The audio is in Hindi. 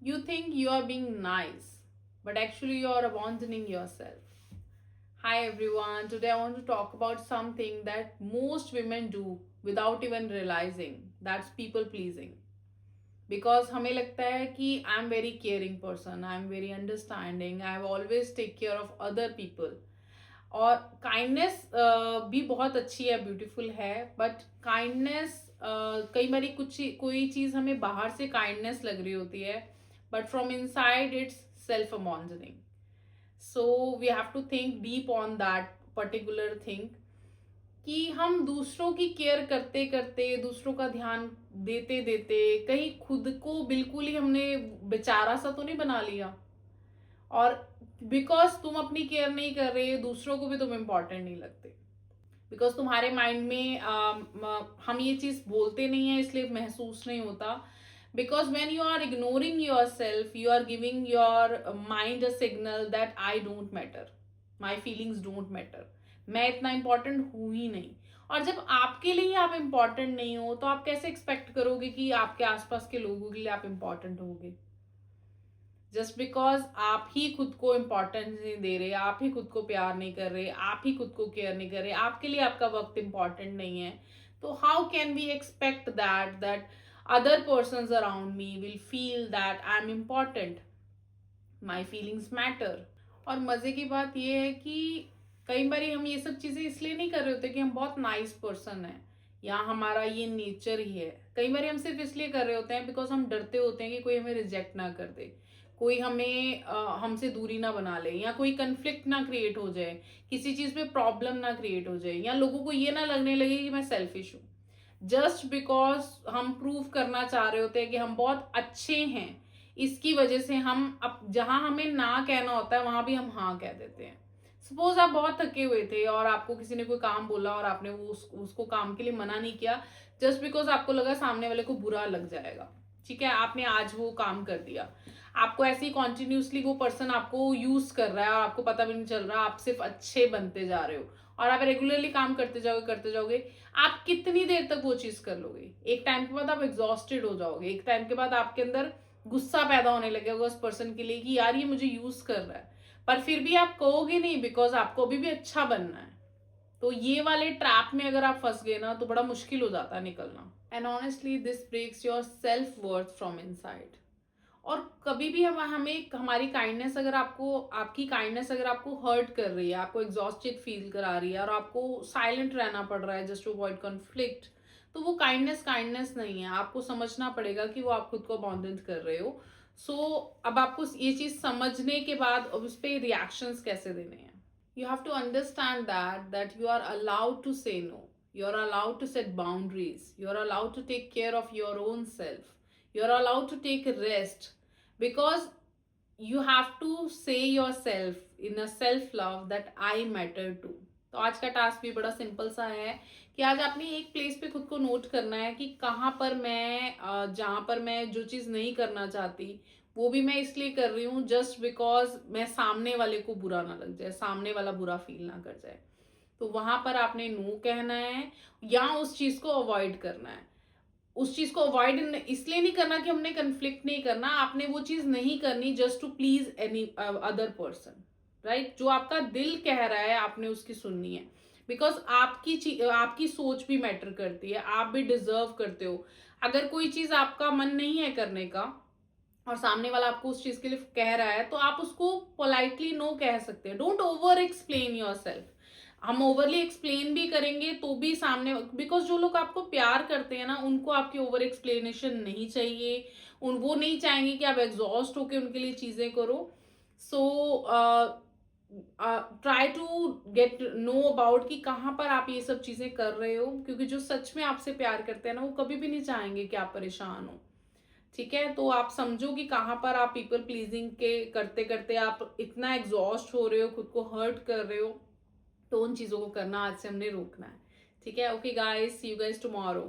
You think you are being nice, but actually you are abandoning yourself. Hi everyone, today I want to talk about something that most women do without even realizing. That's people pleasing. Because हमें लगता है कि I am very caring person, I am very understanding, I always take care of other people. और काइंडनेस भी बहुत अच्छी है, ब्यूटीफुल है, बट काइंडनेस कई बार कोई चीज़ हमें बाहर से काइंडनेस लग रही होती है, but from inside it's self abandoning. So we have to think deep on that particular thing कि हम दूसरों की केयर करते करते, दूसरों का ध्यान देते देते कहीं खुद को बिल्कुल ही हमने बेचारा सा तो नहीं बना लिया. और बिकॉज तुम अपनी केयर नहीं कर रहे, दूसरों को भी तुम इम्पोर्टेंट नहीं लगते. बिकॉज तुम्हारे माइंड में हम ये चीज बोलते नहीं है इसलिए महसूस नहीं होता. Because when you are ignoring yourself, you are giving your mind a signal that I don't matter, my feelings don't matter, मैं इतना इंपॉर्टेंट हूं ही नहीं. और जब आपके लिए आप इंपॉर्टेंट नहीं हो तो आप कैसे एक्सपेक्ट करोगे कि आपके आसपास के लोगों के लिए आप इंपॉर्टेंट होगे. जस्ट बिकॉज आप ही खुद को इम्पोर्टेंस नहीं दे रहे, आप ही खुद को प्यार नहीं कर रहे, आप ही खुद को केयर नहीं कर रहे, आपके लिए आपका वक्त इम्पोर्टेंट नहीं है, तो how can we expect that other person around me will feel that I am important, my feelings matter. और मजे की बात यह है कि कई बार हम ये सब चीजें इसलिए नहीं कर रहे होते कि हम बहुत नाइस पर्सन है या हमारा ये नेचर ही है. कई बार हम सिर्फ इसलिए कर रहे होते हैं बिकॉज हम डरते होते हैं कि कोई हमें रिजेक्ट ना कर दे, कोई हमें हमसे दूरी ना बना ले, या कोई कंफ्लिक्ट ना क्रिएट हो जाए, किसी चीज पे प्रॉब्लम ना क्रिएट हो जाए, या लोगों को ये ना लगने लगे कि मैं सेल्फिश हूँ. जस्ट बिकॉज हम प्रूव करना चाह रहे होते हैं कि हम बहुत अच्छे हैं, इसकी वजह से हम अब जहां हमें ना कहना होता है वहां भी हम हाँ कह देते हैं. सपोज आप बहुत थके हुए थे और आपको किसी ने कोई काम बोला और आपने उसको काम के लिए मना नहीं किया, जस्ट बिकॉज आपको लगा सामने वाले को बुरा लग जाएगा. ठीक है, आपने आज वो काम कर दिया, आपको ऐसे ही कॉन्टिन्यूसली वो पर्सन आपको यूज कर रहा है और आपको पता भी नहीं चल रहा, आप सिर्फ अच्छे बनते जा रहे हो और आप रेगुलरली काम करते जाओगे. आप कितनी देर तक वो चीज कर लोगे? एक टाइम के बाद आप एग्जॉस्टेड हो जाओगे, एक टाइम के बाद आपके अंदर गुस्सा पैदा होने लगेगा उस पर्सन के लिए कि यार ये मुझे यूज कर रहा है, पर फिर भी आप कहोगे नहीं बिकॉज आपको अभी भी अच्छा बनना है. तो ये वाले ट्रैप में अगर आप फंस गए ना तो बड़ा मुश्किल हो जाता है निकलना. And honestly this breaks your self worth from inside. और कभी भी हम हमें हमारी काइंडनेस अगर आपकी काइंडनेस अगर आपको हर्ट कर रही है, आपको एग्जॉस्टेड फील करा रही है और आपको साइलेंट रहना पड़ रहा है जस्ट टू अवॉइड कॉन्फ्लिक्ट, तो वो काइंडनेस काइंडनेस नहीं है. आपको समझना पड़ेगा कि वो आप खुद को अबॉन्डेंट कर रहे हो. सो अब आपको ये चीज समझने के बाद उस पर रिएक्शंस कैसे देने हैं. You have to understand that you are allowed to say no, you are allowed to set boundaries, you are allowed to take care of your own self, you are allowed to take a rest, because you have to say yourself in a self love that I matter too. तो आज का टास्क भी बड़ा सिंपल सा है कि आज आपने एक प्लेस पे खुद को नोट करना है कि कहाँ पर मैं जहाँ पर मैं जो चीज़ नहीं करना चाहती वो भी मैं इसलिए कर रही हूँ जस्ट बिकॉज मैं सामने वाले को बुरा ना लग जाए, सामने वाला बुरा फील ना कर जाए. तो वहां पर आपने नो कहना है या उस चीज को अवॉइड करना है. उस चीज को अवॉइड इसलिए नहीं करना कि हमने कंफ्लिक्ट नहीं करना, आपने वो चीज नहीं करनी just to please any other person. Right, जो आपका दिल कह रहा है आपने उसकी सुननी है. बिकॉज आपकी सोच भी मैटर करती है, आप भी डिजर्व करते हो. अगर कोई चीज आपका मन नहीं है करने का और सामने वाला आपको उस चीज के लिए कह रहा है तो आप उसको पोलाइटली नो कह सकते हैं. Don't over explain your self. हम ओवरली एक्सप्लेन भी करेंगे तो भी सामने, बिकॉज जो लोग आपको प्यार करते हैं ना उनको आपकी ओवर एक्सप्लेनेशन नहीं चाहिए. वो नहीं चाहेंगे कि आप एग्जॉस्ट होके उनके लिए चीजें करो. So try to get know about कि कहाँ पर आप ये सब चीजें कर रहे हो, क्योंकि जो सच में आपसे प्यार करते हैं ना वो कभी भी नहीं चाहेंगे कि आप परेशान हो. ठीक है, तो आप समझो कि कहाँ पर आप पीपल प्लीजिंग के करते करते आप इतना एग्जॉस्ट हो रहे हो, खुद को हर्ट कर रहे हो. तो उन चीजों को करना आज से हमने रोकना है. ठीक है, okay guys, see you guys tomorrow.